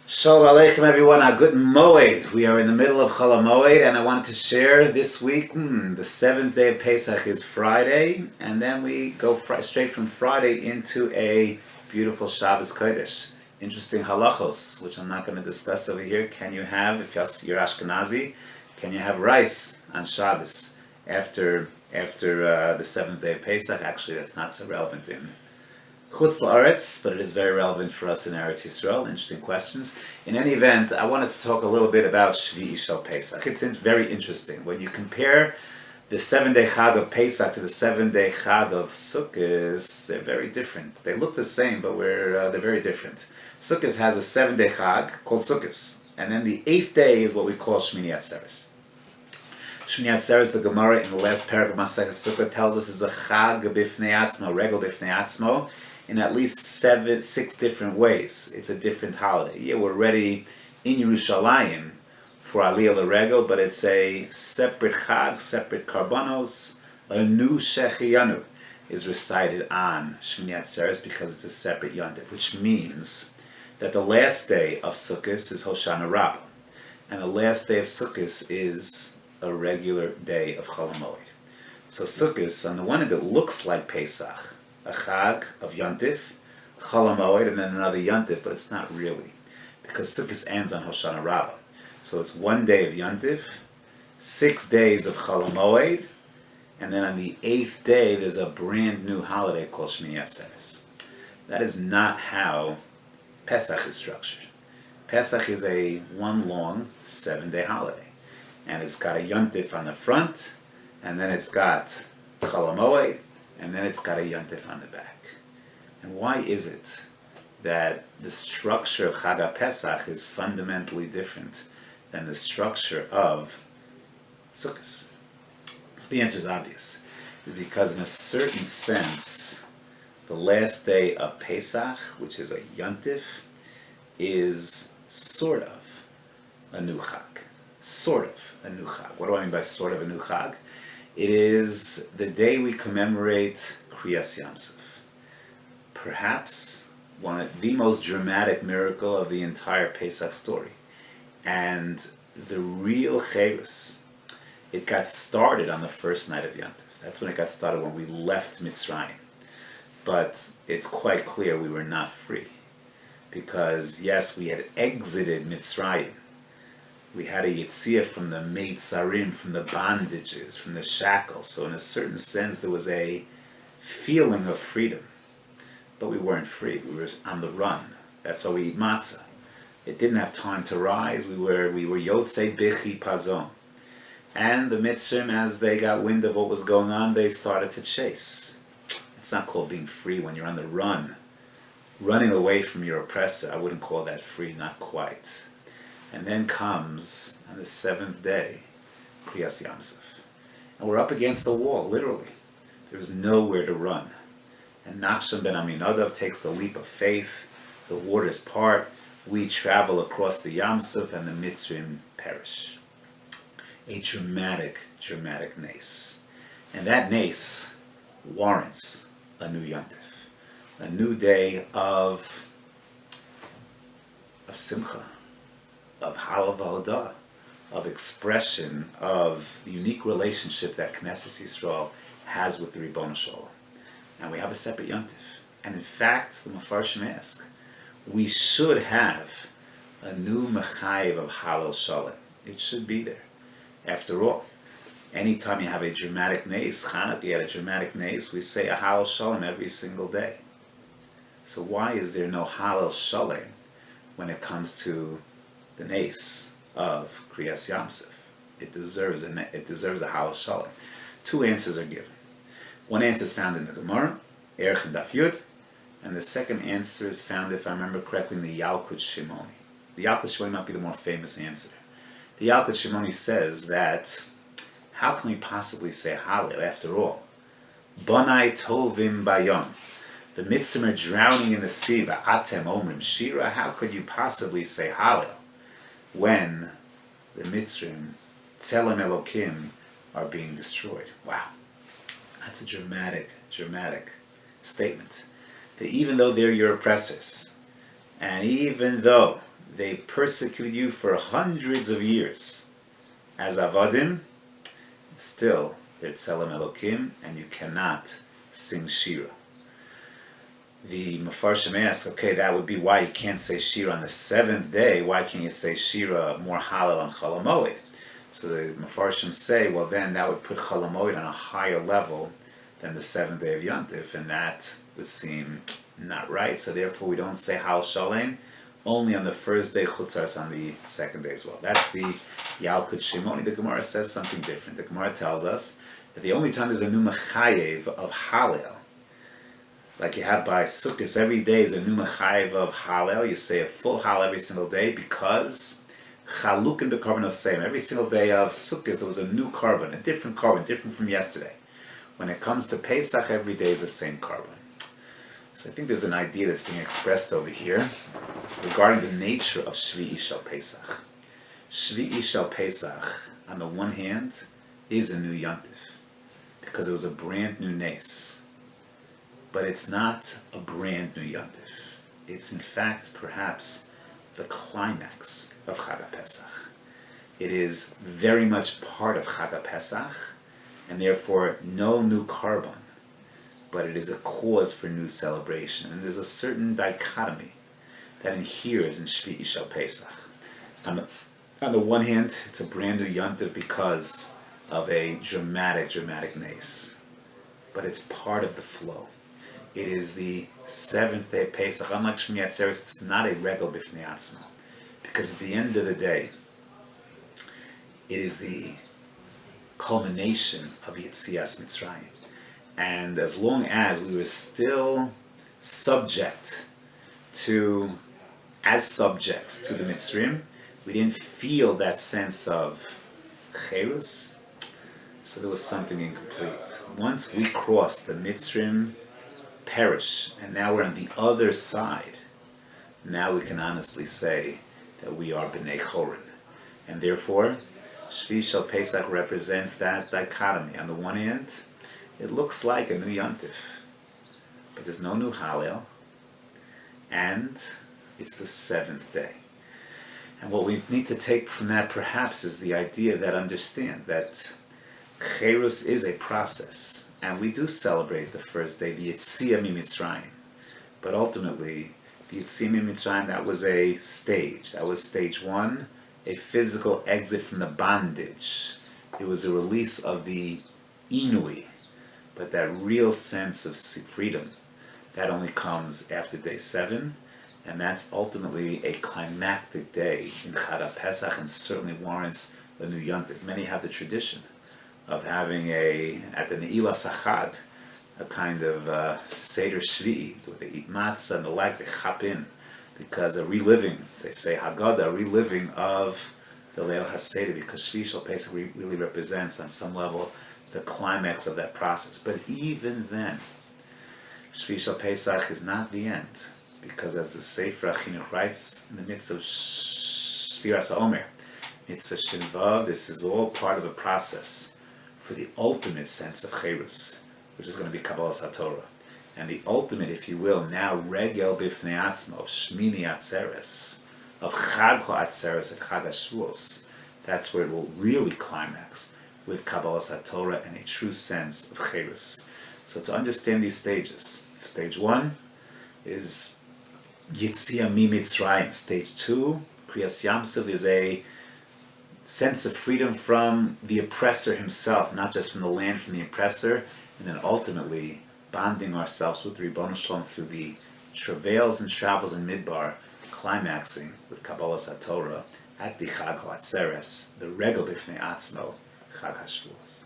Shalom Aleichem everyone, a good Moed. We are in the middle of Chol Moed and I wanted to share this week, the seventh day of Pesach is Friday, and then we go straight from Friday into a beautiful Shabbos Kodesh. Interesting halachos, which I'm not going to discuss over here. Can you have, if you're Ashkenazi, can you have rice on Shabbos after the seventh day of Pesach? Actually, that's not so relevant in Chutz La'aretz, but it is very relevant for us in Eretz Yisrael. Interesting questions. In any event, I wanted to talk a little bit about Shvi'i Shel Pesach. It's very interesting. When you compare the 7-day Chag of Pesach to the 7-day Chag of Sukkot, they're very different. They look the same, but they're very different. Sukkot has a 7-day Chag called Sukkot, and then the 8th day is what we call Shmini Atzeres. Shmini Atzeres, the Gemara in the last paragraph of Masechet Sukkot tells us is a Chag b'fnei atzmo, regel b'fnei atzmo, in at least 6 different ways. It's a different holiday. Yeah, we're ready in Yerushalayim for Aliyah L'Regel, but it's a separate Chag, separate Karbanos. A new Shechiyanu is recited on Shmini Atzeres because it's a separate Yontif, which means that the last day of Sukkot is Hoshana Rabbah, and the last day of Sukkot is a regular day of Chol Moed. So Sukkot, on the one hand, it looks like Pesach, a Chag of Yontif, Chol Moed, and then another Yontif, but it's not really, because Sukkot ends on Hoshana Rabbah. So it's 1 day of Yontif, 6 days of Chol Moed, and then on the 8th day there's a brand new holiday called Shmini Atzeres. That is not how Pesach is structured. Pesach is a one long 7-day holiday, and it's got a Yontif on the front, and then it's got Chol Moed, and then it's got a Yontif on the back. And why is it that the structure of Chag Pesach is fundamentally different than the structure of Sukkot? So the answer is obvious. Because in a certain sense, the last day of Pesach, which is a Yontif, is sort of a new Chag. Sort of a new Chag. What do I mean by sort of a new Chag? It is the day we commemorate Kriyas Yamsuf. Perhaps the most dramatic miracle of the entire Pesach story. And the real Cherus, it got started on the first night of Yontif. That's when it got started, when we left Mitzrayim. But it's quite clear we were not free. Because yes, we had exited Mitzrayim. We had a Yetziah from the Meitzarim, from the bondages, from the shackles. So in a certain sense, there was a feeling of freedom. But we weren't free. We were on the run. That's why we eat matzah. It didn't have time to rise. We were Yotzei Bichi Pazon. And the Mitzrim, as they got wind of what was going on, they started to chase. It's not called being free when you're on the run. Running away from your oppressor, I wouldn't call that free, not quite. And then comes, on the 7th day, Kriyas Yamsuf. And we're up against the wall, literally. There's nowhere to run. And Nachshon ben Aminadab takes the leap of faith. The waters part. We travel across the Yamsuf, and the Mitzrim perish. A dramatic, dramatic nace. And that nace warrants a new Yontif. A new day of Simcha, of Halav V'Hodah, of expression of the unique relationship that Knesset Yisrael has with the Ribono Shel Olam. And we have a separate Yontif. And in fact, the Mefarshim ask, we should have a new Mechayev of Halal Shalom. It should be there. After all, anytime you have a dramatic nace, Chanukah, you had a dramatic nace, we say a Halal Shalom every single day. So why is there no Halal Shalom when it comes to the nace of Kriyas Yamsuf? It deserves a Halal Shalom. 2 answers are given. One answer is found in the Gemara, Erech and Daf Yud, and the second answer is found, if I remember correctly, in the Yalkut Shimoni. The Yalkut Shimoni might be the more famous answer. The Yalkut Shimoni says that, how can we possibly say Hallel after all? Bonai Tovim Bayom. The Mitzrim are drowning in the sea, Atem Omrim Shira. How could you possibly say Hallel when the Mitzrim, Tzelem Elokim, are being destroyed? Wow. That's a dramatic, dramatic statement. That even though they're your oppressors, and even though they persecuted you for hundreds of years as Avadim, still they're Tzelem Elokim, and you cannot sing Shira. The Mefarshim asks, okay, that would be why you can't say Shira on the seventh day. Why can't you say Shira more Halal on Chol HaMoed? So the Mefarshim say, well, then that would put Chol HaMoed on a higher level than the seventh day of Yontif, and that would seem not right. So therefore, we don't say Hal Shalem only on the first day, Chutzars on the second day as well. That's the Yalkut Shimoni. The Gemara says something different. The Gemara tells us that the only time there's a new Mechayev of Halel, like you have by Sukkot, every day is a new Mechayev of Halel. You say a full Halel every single day because Chaluk in the carbon of same. Every single day of Sukkot there was a new carbon, different from yesterday. When it comes to Pesach, every day is the same carbon. So I think there's an idea that's being expressed over here regarding the nature of Shvi'i Shel Pesach. Shvi'i Shel Pesach, on the one hand, is a new Yontif because it was a brand new Nes. But it's not a brand new Yontif. It's in fact perhaps the climax of Chag HaPesach. It is very much part of Chag HaPesach, and therefore no new carbon, but it is a cause for new celebration. And there's a certain dichotomy that inheres in Shvi'i Shel Pesach. On the one hand, it's a brand new Yontif because of a dramatic nes, but it's part of the flow. It is the seventh day of Pesach. Unlike Shmini Atzeres, it's not a regel b'fnei atzma, because at the end of the day, it is the culmination of Yetzias Mitzrayim. And as long as we were still subjects to the Mitzrim, we didn't feel that sense of Cherus, so there was something incomplete. Once we crossed the Mitzrim perish, and now we're on the other side, now we can honestly say that we are B'nai Chorin. And therefore, Shvi Shel Pesach represents that dichotomy. On the one hand, it looks like a new Yontif, but there's no new Halel, and it's the seventh day. And what we need to take from that perhaps is the idea that understand that Cherus is a process. And we do celebrate the first day, the Yetziah Mitzrayim. But ultimately, the Yetziah Mitzrayim, that was a stage. That was stage one, a physical exit from the bondage. It was a release of the Inui. But that real sense of freedom, that only comes after day 7. And that's ultimately a climactic day in Chag HaPesach, and certainly warrants a new Yontif. Many have the tradition of having at the Ne'ilah Sachad, a kind of Seder Shvi'i, where they eat matzah and the like, they chop in, because a reliving, they say Haggadah, a reliving of the Leil HaSeder, because Shvi'i Shel Pesach really represents, on some level, the climax of that process. But even then, Shvi'i Shel Pesach is not the end, because as the Sefer HaChinuch writes, in the midst of Shviras HaOmer, Mitzvah Shin Vav, this is all part of a process for the ultimate sense of Cherus, which is going to be Kabbalas HaTorah. And the ultimate, if you will, now regel b'fnei atzma, of Shmini Atzeres, of Chag HaAtzeres and Chag HaShavuos, that's where it will really climax with Kabbalas HaTorah and a true sense of Cherus. So to understand these stages, stage 1 is Yetziah Mitzrayim. Stage 2, Kriyas Yamsuf, is a sense of freedom from the oppressor himself, not just from the land, from the oppressor, and then ultimately bonding ourselves with Ribbon Shalom through the travails and travels in Midbar, climaxing with Kabbalas HaTorah at the Chag HaAtzeres, the Regel B'fnei Atzmo, Chag HaShavuos.